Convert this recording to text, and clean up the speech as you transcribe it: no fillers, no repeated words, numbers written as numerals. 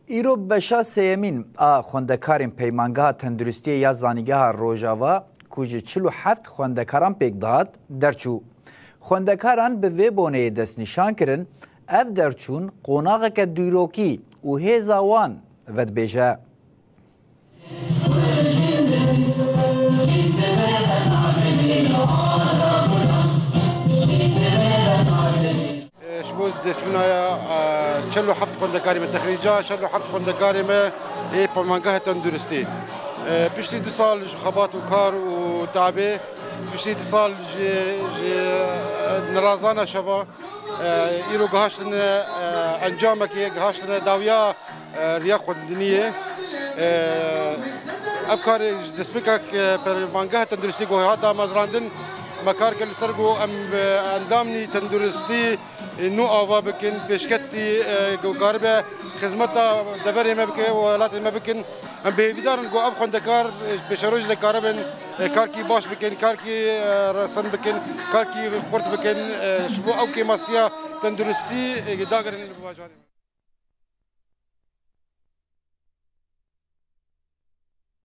ایرو بشا سیمین خوندکارین پیمانگاه تندرستی یا زانیگاه روژاوا کوژ 47 خوندکاران پیک داد درچو. خوندکاران به وی بونه دست نشان کرن اف درچون قوناغ که دیروکی و هیزاوان ود بیجه. شبود شونايا 47 خوندكاري من تخريجا 47 خوندكاري من بمانجاه تندرستي بشتي 2 سال خبات وكار وتعبي بشتي 2 سال جي نرازانا شفا ايرو قهاشتن انجامك قهاشتن داويا رياق الدنيا افكار دسبكك بمانجاه تندرستي قهاتا مزراندن مكار كل سرقو ام اندامني تندرستي نو آوا بکن پیشکتی گوگاربه خدمتا دبری ما بکن ولات ما بکن ام بیدارن گو اب خوندکار بشروج دکاربن کارکی باش بکن کارکی رسن بکن کارکی خورد بکن شبو او کی ماسیا تندرستی داگرن بواجهه